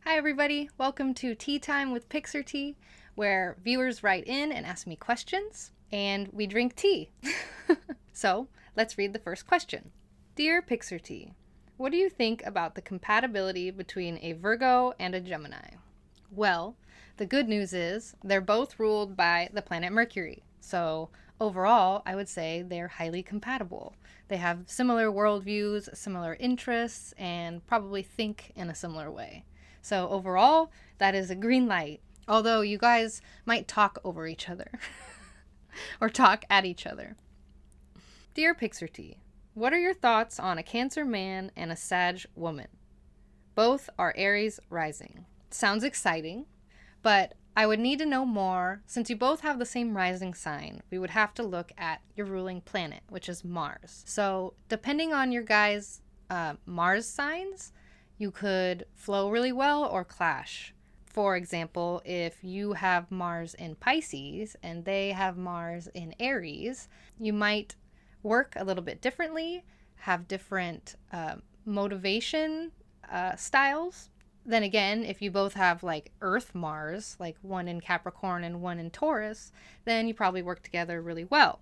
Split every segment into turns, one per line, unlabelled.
Hi everybody, welcome to Tea Time with pixrtea, where viewers write in and ask me questions, and we drink tea. So, let's read the first question. Dear pixrtea, what do you think about the compatibility between a Virgo and a Gemini? Well, the good news is they're both ruled by the planet Mercury, so overall, I would say they're highly compatible. They have similar worldviews, similar interests, and probably think in a similar way. So overall, that is a green light. Although you guys might talk over each other or talk at each other. Dear pixrtea, what are your thoughts on a Cancer man and a Sag woman? Both are Aries rising. Sounds exciting, but I would need to know more. Since you both have the same rising sign, we would have to look at your ruling planet, which is Mars. So depending on your guys' Mars signs, you could flow really well or clash. For example, if you have Mars in Pisces and they have Mars in Aries, you might work a little bit differently, have different motivation styles. Then again, if you both have like Earth Mars, like one in Capricorn and one in Taurus, then you probably work together really well.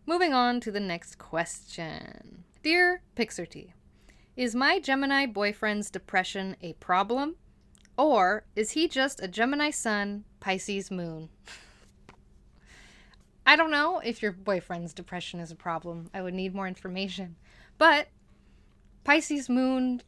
Moving on to the next question. Dear pixrtea, is my Gemini boyfriend's depression a problem? Or is he just a Gemini sun, Pisces moon? I don't know if your boyfriend's depression is a problem. I would need more information. But Pisces moon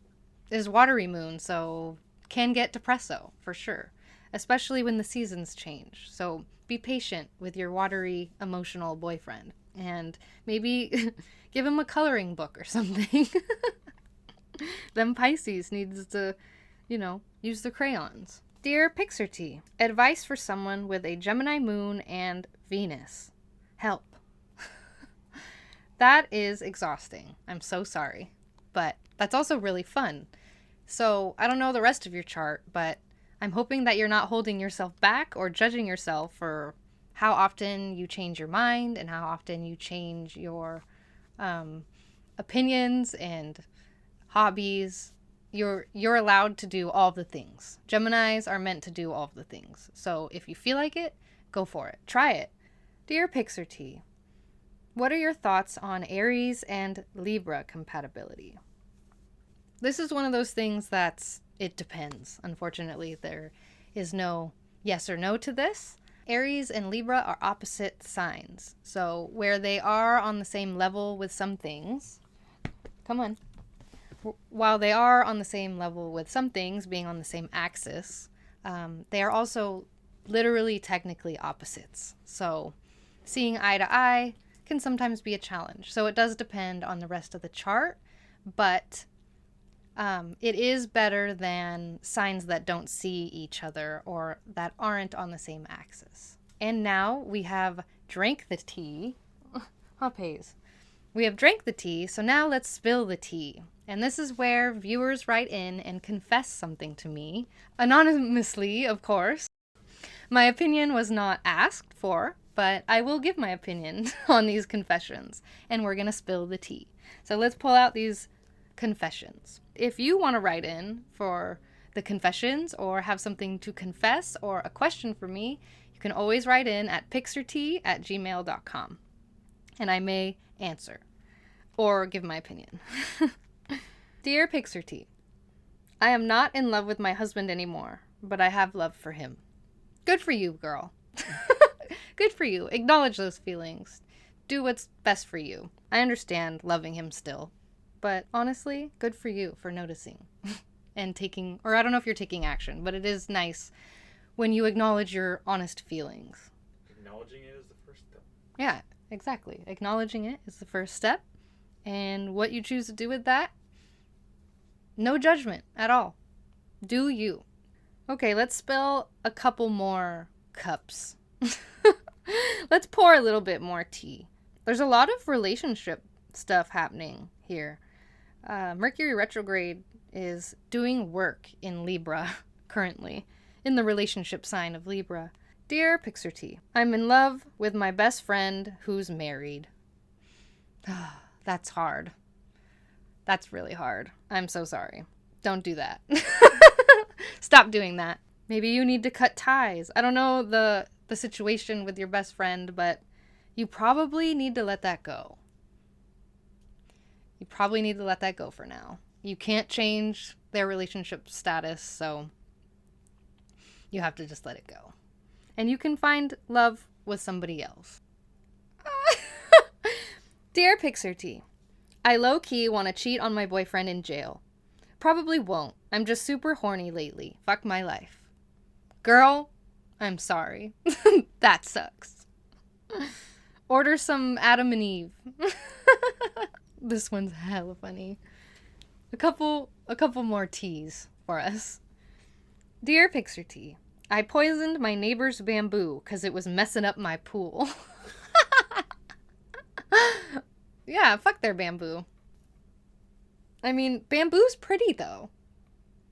is watery moon, so can get depresso for sure, especially when the seasons change. So be patient with your watery emotional boyfriend and maybe give him a coloring book or something. Then Pisces needs to, use the crayons. Dear pixrtea, advice for someone with a Gemini moon and Venus. Help. That is exhausting. I'm so sorry. But that's also really fun. So I don't know the rest of your chart, but I'm hoping that you're not holding yourself back or judging yourself for how often you change your mind and how often you change your opinions and hobbies. You're allowed to do all the things. Geminis are meant to do all the things. So if you feel like it, go for it. Try it. Dear pixrtea, what are your thoughts on Aries and Libra compatibility? This is one of those things it depends. Unfortunately, there is no yes or no to this. Aries and Libra are opposite signs. So where they are on the same level with some things, while they are on the same level with some things, being on the same axis, they are also literally technically opposites. So seeing eye to eye can sometimes be a challenge. So it does depend on the rest of the chart, but it is better than signs that don't see each other or that aren't on the same axis. And now we have drank the tea. Pays. We have drank the tea, so now let's spill the tea. And this is where viewers write in and confess something to me, anonymously, of course. My opinion was not asked for, but I will give my opinion on these confessions, and we're going to spill the tea. So let's pull out these confessions. If you want to write in for the confessions or have something to confess or a question for me, you can always write in at pixrtea@gmail.com, and I may answer or give my opinion. Dear pixrtea, I am not in love with my husband anymore, but I have love for him. Good for you, girl. Good for you. Acknowledge those feelings. Do what's best for you. I understand loving him still, but honestly, good for you for noticing and taking, or I don't know if you're taking action, but it is nice when you acknowledge your honest feelings.
Acknowledging it is the first step.
Yeah, exactly. Acknowledging it is the first step, and what you choose to do with that, no judgment at all. Do you. Okay, let's spill a couple more cups. Let's pour a little bit more tea. There's a lot of relationship stuff happening here. Mercury retrograde is doing work in Libra currently, in the relationship sign of Libra. Dear pixrtea, I'm in love with my best friend who's married. That's hard. That's really hard. I'm so sorry. Don't do that. Stop doing that. Maybe you need to cut ties. I don't know the situation with your best friend, but you probably need to let that go. You probably need to let that go for now. You can't change their relationship status, so you have to just let it go. And you can find love with somebody else. Dear pixrtea, I low-key want to cheat on my boyfriend in jail. Probably won't. I'm just super horny lately. Fuck my life. Girl, I'm sorry. That sucks. Order some Adam and Eve. This one's hella funny. A couple more teas for us. Dear pixrtea, I poisoned my neighbor's bamboo because it was messing up my pool. Yeah, fuck their bamboo. I mean, bamboo's pretty though.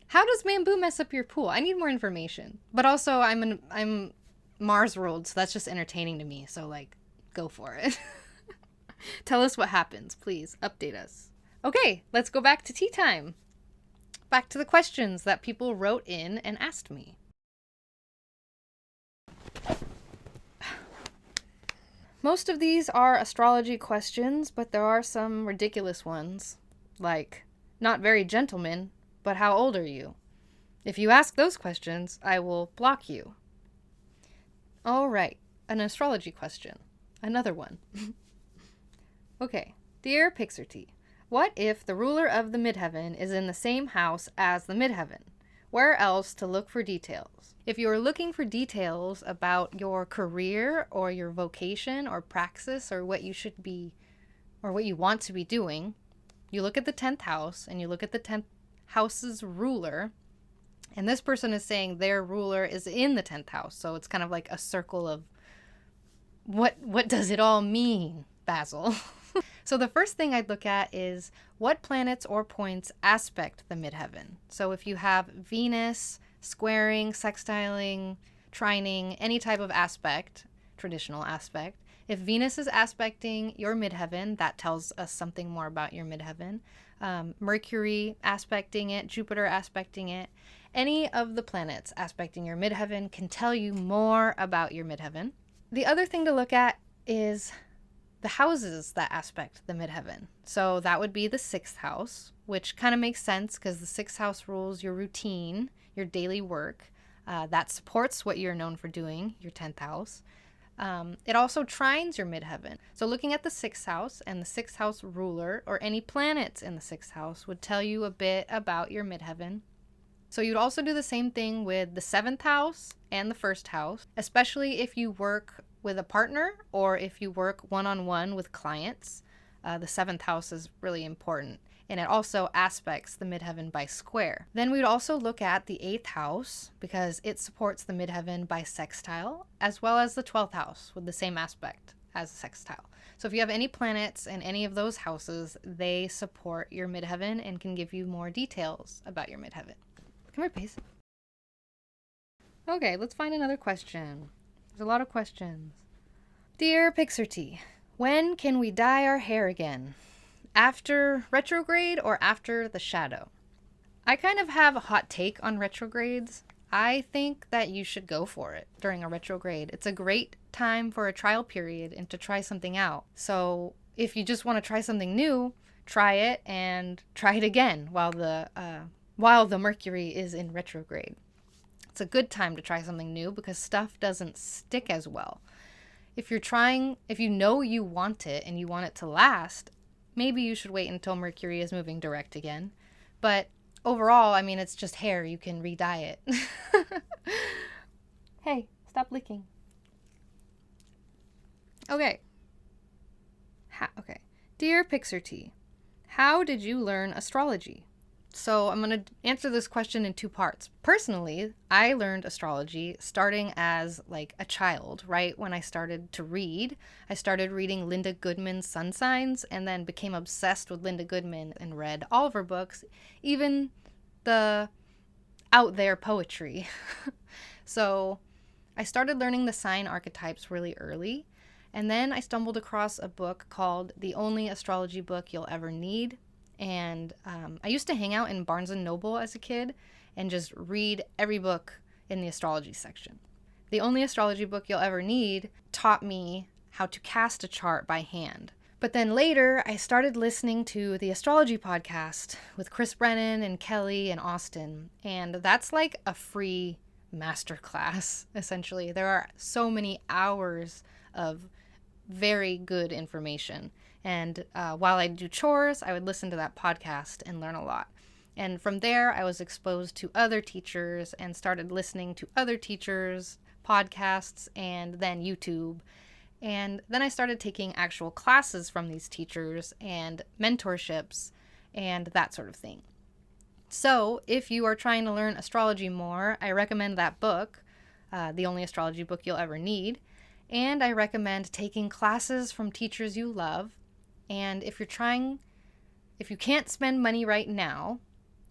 How does bamboo mess up your pool? I need more information. But also, I'm Mars ruled, so that's just entertaining to me. So like, go for it. Tell us what happens, please. Update us. Okay, let's go back to tea time. Back to the questions that people wrote in and asked me. Most of these are astrology questions, but there are some ridiculous ones. Like, not very gentleman, but how old are you? If you ask those questions, I will block you. All right, an astrology question. Another one. Okay, dear pixrtea, what if the ruler of the Midheaven is in the same house as the Midheaven? Where else to look for details? If you are looking for details about your career or your vocation or praxis or what you should be or what you want to be doing, you look at the 10th house and you look at the 10th house's ruler, and this person is saying their ruler is in the 10th house. So it's kind of like a circle of what does it all mean, Basil? So the first thing I'd look at is what planets or points aspect the midheaven. So if you have Venus squaring, sextiling, trining, any type of aspect, traditional aspect, if Venus is aspecting your midheaven, that tells us something more about your midheaven. Mercury aspecting it, Jupiter aspecting it, any of the planets aspecting your midheaven can tell you more about your midheaven. The other thing to look at is the houses that aspect the midheaven. So that would be the 6th house, which kind of makes sense because the 6th house rules your routine, your daily work. That supports what you're known for doing, your 10th house. It also trines your midheaven. So looking at the 6th house and the 6th house ruler or any planets in the 6th house would tell you a bit about your midheaven. So you'd also do the same thing with the 7th house and the 1st house, especially if you work with a partner or if you work one-on-one with clients. The 7th house is really important, and it also aspects the midheaven by square. Then we'd also look at the 8th house because it supports the midheaven by sextile, as well as the 12th house with the same aspect as a sextile. So if you have any planets in any of those houses, they support your midheaven and can give you more details about your midheaven. Come here, please. Okay, let's find another question. There's a lot of questions. Dear pixrtea, when can we dye our hair again? After retrograde or after the shadow? I kind of have a hot take on retrogrades. I think that you should go for it during a retrograde. It's a great time for a trial period and to try something out. So if you just want to try something new, try it and try it again while the Mercury is in retrograde. It's a good time to try something new because stuff doesn't stick as well. If you know you want it and you want it to last, maybe you should wait until Mercury is moving direct again. But overall, I mean, it's just hair. You can re-dye it. Hey, stop licking. Okay. Dear pixrtea, how did you learn astrology? So I'm going to answer this question in 2 parts. Personally, I learned astrology starting as like a child, right? When I started to read, I started reading Linda Goodman's Sun Signs and then became obsessed with Linda Goodman and read all of her books, even the out there poetry. So I started learning the sign archetypes really early. And then I stumbled across a book called The Only Astrology Book You'll Ever Need. And I used to hang out in Barnes & Noble as a kid, and just read every book in the astrology section. The only astrology book you'll ever need taught me how to cast a chart by hand. But then later, I started listening to the Astrology podcast with Chris Brennan and Kelly and Austin, and that's like a free masterclass, essentially. There are so many hours of very good information, and while I do chores, I would listen to that podcast and learn a lot. And from there, I was exposed to other teachers and started listening to other teachers' podcasts and then YouTube. And then I started taking actual classes from these teachers and mentorships and that sort of thing. So if you are trying to learn astrology more, I recommend that book, the only astrology book you'll ever need. And I recommend taking classes from teachers you love. And if you can't spend money right now,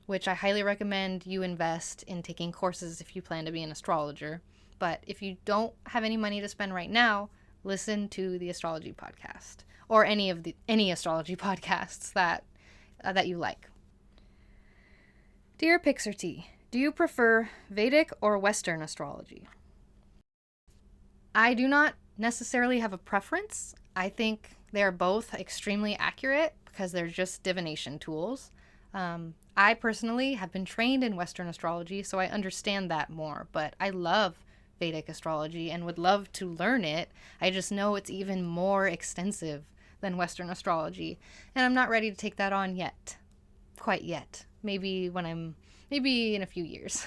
which I highly recommend you invest in taking courses if you plan to be an astrologer. But if you don't have any money to spend right now, listen to the astrology podcast or any astrology podcasts that you like. Dear pixrtea, do you prefer Vedic or Western astrology? I do not necessarily have a preference. I think they are both extremely accurate because they're just divination tools. I personally have been trained in Western astrology, so I understand that more, but I love Vedic astrology and would love to learn it. I just know it's even more extensive than Western astrology, and I'm not ready to take that on yet. Quite yet. Maybe in a few years.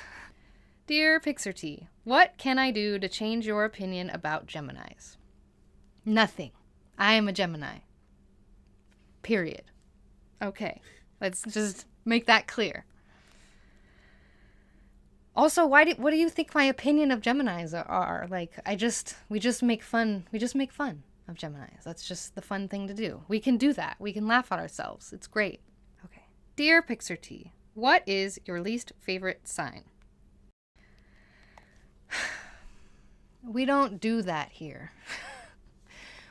Dear pixrtea, what can I do to change your opinion about Geminis? Nothing. I am a Gemini. Period. Okay, let's just make that clear. Also, what do you think my opinion of Geminis are? Like, we just make fun of Geminis. That's just the fun thing to do. We can do that. We can laugh at ourselves. It's great. Okay. Dear pixrtea, what is your least favorite sign? We don't do that here.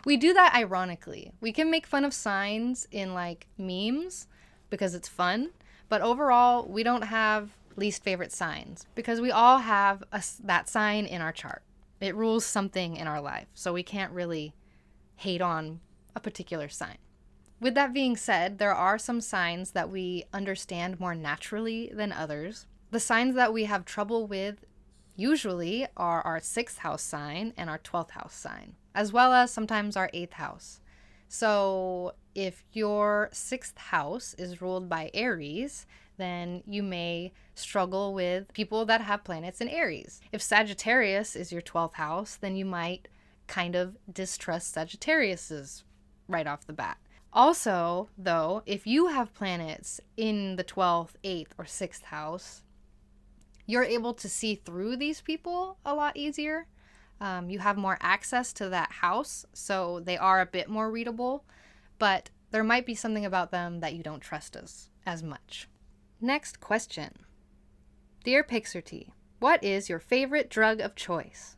We do that ironically. We can make fun of signs in like memes because it's fun, but overall, we don't have least favorite signs because we all have that sign in our chart. It rules something in our life, so we can't really hate on a particular sign. With that being said, there are some signs that we understand more naturally than others. The signs that we have trouble with usually are our 6th house sign and our 12th house sign, as well as sometimes our 8th house. So if your 6th house is ruled by Aries, then you may struggle with people that have planets in Aries. If Sagittarius is your 12th house, then you might kind of distrust Sagittariuses right off the bat. Also, though, if you have planets in the 12th, 8th, or 6th house, you're able to see through these people a lot easier. You have more access to that house, so they are a bit more readable, but there might be something about them that you don't trust as much. Next question. Dear pixrtea, what is your favorite drug of choice?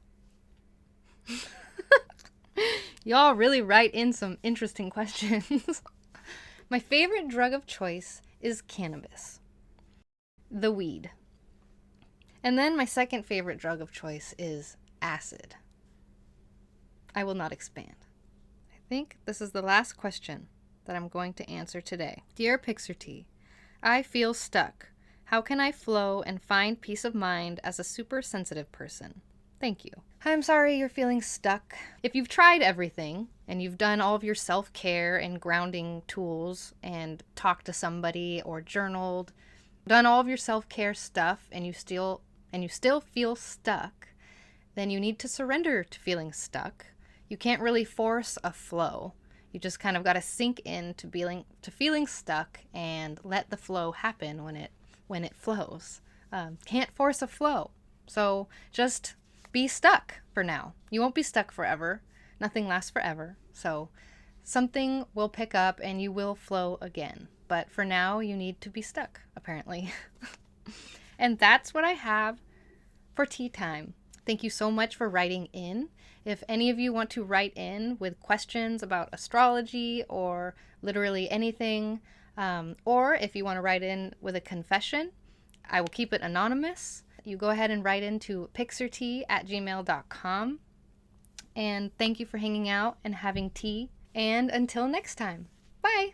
Y'all really write in some interesting questions. My favorite drug of choice is cannabis, the weed. And then my second favorite drug of choice is acid. I will not expand. I think this is the last question that I'm going to answer today. Dear pixrtea, I feel stuck. How can I flow and find peace of mind as a super sensitive person? Thank you. I'm sorry you're feeling stuck. If you've tried everything and you've done all of your self-care and grounding tools and talked to somebody or journaled, done all of your self-care stuff and you still feel stuck, then you need to surrender to feeling stuck. You can't really force a flow. You just kind of got to sink into feeling stuck and let the flow happen when it flows. Can't force a flow. So just be stuck for now. You won't be stuck forever. Nothing lasts forever. So something will pick up and you will flow again. But for now, you need to be stuck, apparently. And that's what I have for tea time. Thank you so much for writing in. If any of you want to write in with questions about astrology or literally anything, or if you want to write in with a confession, I will keep it anonymous. You go ahead and write into pixrtea@gmail.com. And thank you for hanging out and having tea. And until next time, bye!